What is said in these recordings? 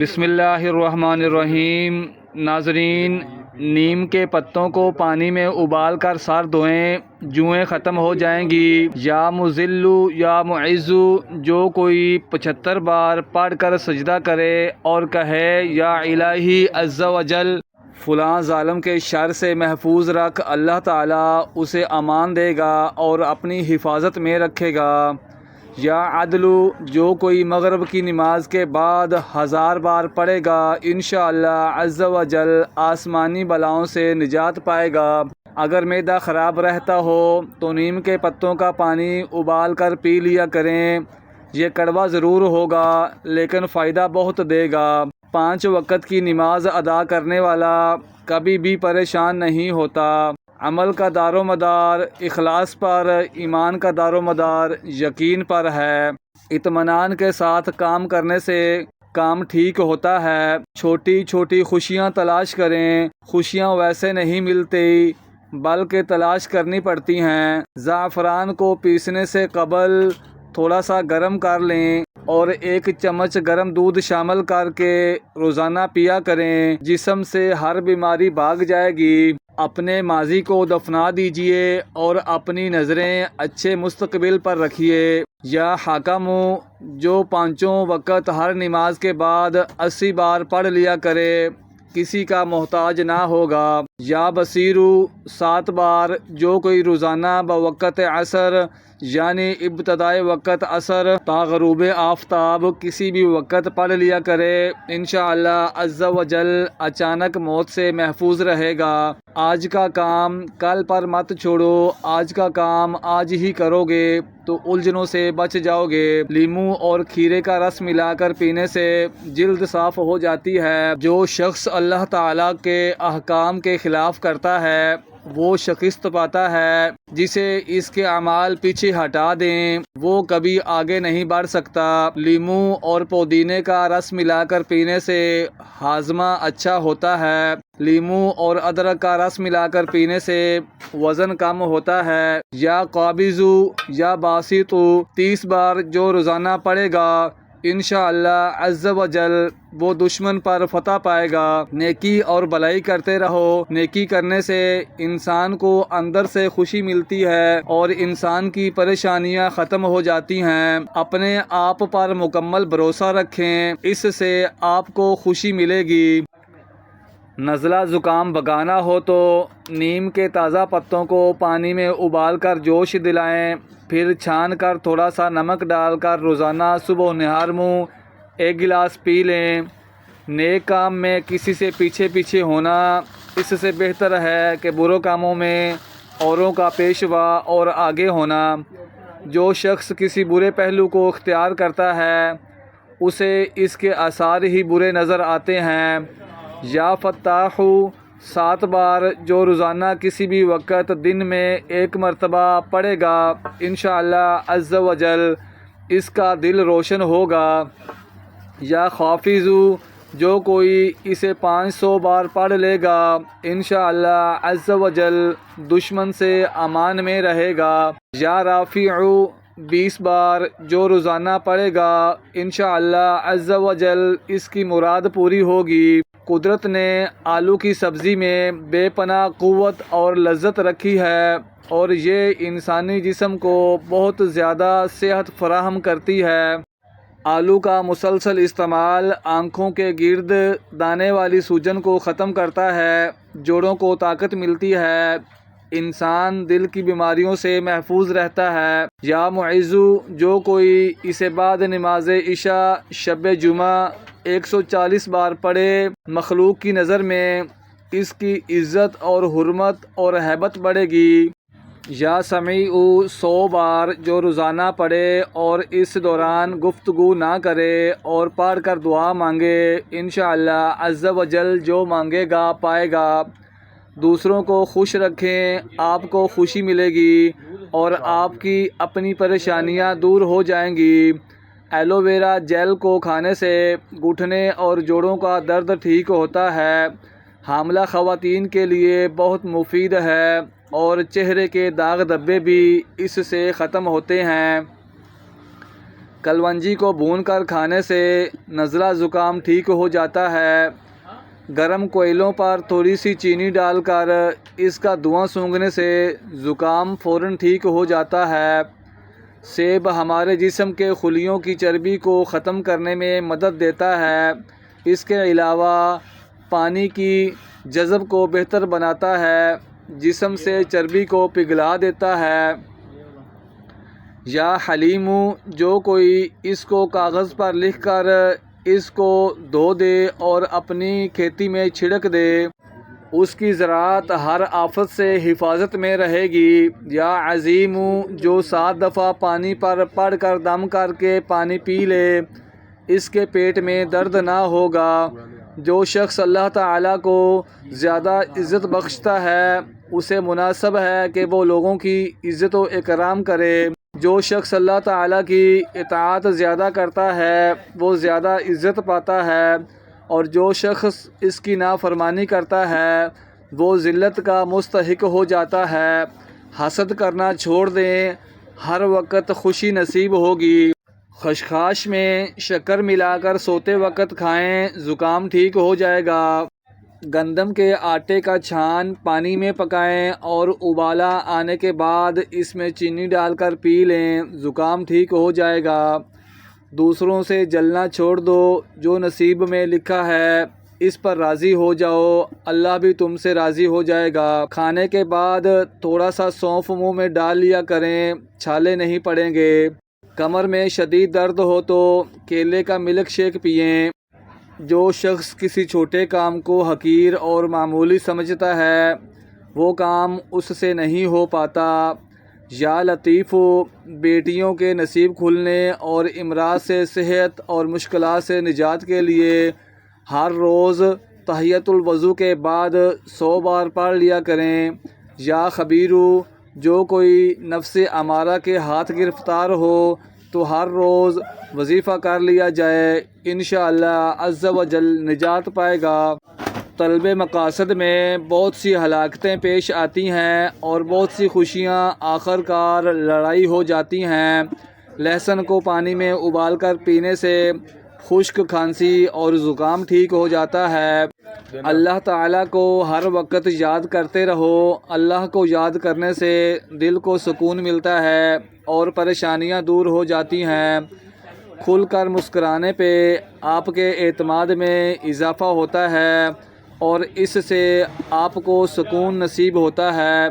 بسم اللہ الرحمن الرحیم۔ ناظرین، نیم کے پتوں کو پانی میں ابال کر سر دھوئیں، جوئیں ختم ہو جائیں گی۔ یا مذلو یا معزو، جو کوئی 75 بار پڑھ کر سجدہ کرے اور کہے یا الہی عز و جل فلاں ظالم کے شر سے محفوظ رکھ، اللہ تعالیٰ اسے امان دے گا اور اپنی حفاظت میں رکھے گا۔ یا عدلو، جو کوئی مغرب کی نماز کے بعد 1000 بار پڑھے گا، انشاءاللہ عز و جل آسمانی بلاؤں سے نجات پائے گا۔ اگر معدہ خراب رہتا ہو تو نیم کے پتوں کا پانی ابال کر پی لیا کریں، یہ کڑوا ضرور ہوگا لیکن فائدہ بہت دے گا۔ 5 وقت کی نماز ادا کرنے والا کبھی بھی پریشان نہیں ہوتا۔ عمل کا دار و مدار اخلاص پر، ایمان کا دار و مدار یقین پر ہے۔ اطمینان کے ساتھ کام کرنے سے کام ٹھیک ہوتا ہے۔ چھوٹی چھوٹی خوشیاں تلاش کریں، خوشیاں ویسے نہیں ملتی بلکہ تلاش کرنی پڑتی ہیں۔ زعفران کو پیسنے سے قبل تھوڑا سا گرم کر لیں اور 1 چمچ گرم دودھ شامل کر کے روزانہ پیا کریں، جسم سے ہر بیماری بھاگ جائے گی۔ اپنے ماضی کو دفنا دیجئے اور اپنی نظریں اچھے مستقبل پر رکھیے۔ یا حاکمو، جو 5 وقت ہر نماز کے بعد 80 بار پڑھ لیا کرے، کسی کا محتاج نہ ہوگا۔ یا بصیرو، 7 بار جو کوئی روزانہ بوقت عصر یعنی ابتدائے وقت عصر تا غروب آفتاب کسی بھی وقت پڑھ لیا کرے، انشاءاللہ عز و جل اچانک موت سے محفوظ رہے گا۔ آج کا کام کل پر مت چھوڑو، آج کا کام آج ہی کرو گے تو الجھنوں سے بچ جاؤ گے۔ لیموں اور کھیرے کا رس ملا کر پینے سے جلد صاف ہو جاتی ہے۔ جو شخص اللہ تعالیٰ کے احکام کے خلاف کرتا ہے وہ شکست پاتا ہے۔ جسے اس کے اعمال پیچھے ہٹا دیں وہ کبھی آگے نہیں بڑھ سکتا۔ لیموں اور پودینے کا رس ملا کر پینے سے ہاضمہ اچھا ہوتا ہے۔ لیموں اور ادرک کا رس ملا کر پینے سے وزن کم ہوتا ہے۔ یا قابضو یا باسطو، 30 بار جو روزانہ پڑھے گا، انشاءاللہ عز و جل وہ دشمن پر فتح پائے گا۔ نیکی اور بھلائی کرتے رہو، نیکی کرنے سے انسان کو اندر سے خوشی ملتی ہے اور انسان کی پریشانیاں ختم ہو جاتی ہیں۔ اپنے آپ پر مکمل بھروسہ رکھیں، اس سے آپ کو خوشی ملے گی۔ نزلہ زکام بھگانا ہو تو نیم کے تازہ پتوں کو پانی میں ابال کر جوش دلائیں، پھر چھان کر تھوڑا سا نمک ڈال کر روزانہ صبح و نہار منہ 1 گلاس پی لیں۔ نیک کام میں کسی سے پیچھے ہونا اس سے بہتر ہے کہ برے کاموں میں اوروں کا پیشوا اور آگے ہونا۔ جو شخص کسی برے پہلو کو اختیار کرتا ہے اسے اس کے آثار ہی برے نظر آتے ہیں۔ یا فتاحو، 7 بار جو روزانہ کسی بھی وقت دن میں 1 مرتبہ پڑھے گا، انشاءاللہ عز و جل اس کا دل روشن ہوگا۔ یا حافظو، جو کوئی اسے 500 بار پڑھ لے گا، انشاءاللہ عز و جل دشمن سے امان میں رہے گا۔ یا رافعو، 20 بار جو روزانہ پڑھے گا، انشاءاللہ عز و جل اس کی مراد پوری ہوگی۔ قدرت نے آلو کی سبزی میں بے پناہ قوت اور لذت رکھی ہے اور یہ انسانی جسم کو بہت زیادہ صحت فراہم کرتی ہے۔ آلو کا مسلسل استعمال آنکھوں کے گرد دانے والی سوجن کو ختم کرتا ہے، جوڑوں کو طاقت ملتی ہے، انسان دل کی بیماریوں سے محفوظ رہتا ہے۔ یا معزو، جو کوئی اسے بعد نماز عشاء شب جمعہ 140 بار پڑھے، مخلوق کی نظر میں اس کی عزت اور حرمت اور ہیبت بڑھے گی۔ یا سمیعو، 100 بار جو روزانہ پڑھے اور اس دوران گفتگو نہ کرے اور پڑھ کر دعا مانگے، انشاءاللہ عز و جل جو مانگے گا پائے گا۔ دوسروں کو خوش رکھیں، آپ کو خوشی ملے گی اور آپ کی اپنی پریشانیاں دور ہو جائیں گی۔ ایلو ویرا جیل کو کھانے سے گھٹنے اور جوڑوں کا درد ٹھیک ہوتا ہے، حاملہ خواتین کے لیے بہت مفید ہے اور چہرے کے داغ دھبے بھی اس سے ختم ہوتے ہیں۔ کلونجی کو بھون کر کھانے سے نزلہ زکام ٹھیک ہو جاتا ہے۔ گرم کوئلوں پر تھوڑی سی چینی ڈال کر اس کا دھواں سونگھنے سے زکام فوراً ٹھیک ہو جاتا ہے۔ سیب ہمارے جسم کے خلیوں کی چربی کو ختم کرنے میں مدد دیتا ہے۔ اس کے علاوہ پانی کی جذب کو بہتر بناتا ہے، جسم سے چربی کو پگھلا دیتا ہے۔ یا حلیمو، جو کوئی اس کو کاغذ پر لکھ کر اس کو دھو دے اور اپنی کھیتی میں چھڑک دے، اس کی زراعت ہر آفت سے حفاظت میں رہے گی۔ یا عظیمو، جو 7 دفعہ پانی پر پڑھ کر دم کر کے پانی پی لے، اس کے پیٹ میں درد نہ ہوگا۔ جو شخص اللہ تعالیٰ کو زیادہ عزت بخشتا ہے، اسے مناسب ہے کہ وہ لوگوں کی عزت و اکرام کرے۔ جو شخص اللہ تعالیٰ کی اطاعت زیادہ کرتا ہے، وہ زیادہ عزت پاتا ہے، اور جو شخص اس کی نافرمانی کرتا ہے، وہ ذلت کا مستحق ہو جاتا ہے۔ حسد کرنا چھوڑ دیں، ہر وقت خوشی نصیب ہوگی۔ خشخاش میں شکر ملا کر سوتے وقت کھائیں، زکام ٹھیک ہو جائے گا۔ گندم کے آٹے کا چھان پانی میں پکائیں اور ابالا آنے کے بعد اس میں چینی ڈال کر پی لیں، زکام ٹھیک ہو جائے گا۔ دوسروں سے جلنا چھوڑ دو، جو نصیب میں لکھا ہے اس پر راضی ہو جاؤ، اللہ بھی تم سے راضی ہو جائے گا۔ کھانے کے بعد تھوڑا سا سونف منہ میں ڈال لیا کریں، چھالے نہیں پڑیں گے۔ کمر میں شدید درد ہو تو کیلے کا ملک شیک پئیں۔ جو شخص کسی چھوٹے کام کو حقیر اور معمولی سمجھتا ہے، وہ کام اس سے نہیں ہو پاتا۔ یا لطیفو، بیٹیوں کے نصیب کھلنے اور امراض سے صحت اور مشکلات سے نجات کے لیے ہر روز تحیۃ الوضو کے بعد 100 بار پڑھ لیا کریں۔ یا خبیرو، جو کوئی نفس امارہ کے ہاتھ گرفتار ہو تو ہر روز وظیفہ کر لیا جائے، انشاءاللہ عز و جل نجات پائے گا۔ طلب مقاصد میں بہت سی ہلاکتیں پیش آتی ہیں اور بہت سی خوشیاں آخر کار لڑائی ہو جاتی ہیں۔ لہسن کو پانی میں ابال کر پینے سے خشک کھانسی اور زکام ٹھیک ہو جاتا ہے۔ اللہ تعالیٰ کو ہر وقت یاد کرتے رہو، اللہ کو یاد کرنے سے دل کو سکون ملتا ہے اور پریشانیاں دور ہو جاتی ہیں۔ کھل کر مسکرانے پہ آپ کے اعتماد میں اضافہ ہوتا ہے اور اس سے آپ کو سکون نصیب ہوتا ہے۔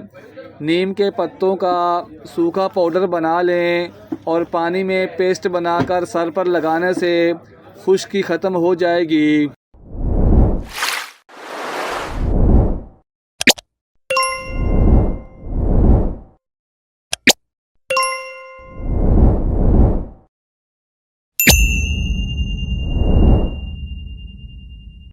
نیم کے پتوں کا سوکھا پاؤڈر بنا لیں اور پانی میں پیسٹ بنا کر سر پر لگانے سے خشکی ختم ہو جائے گی۔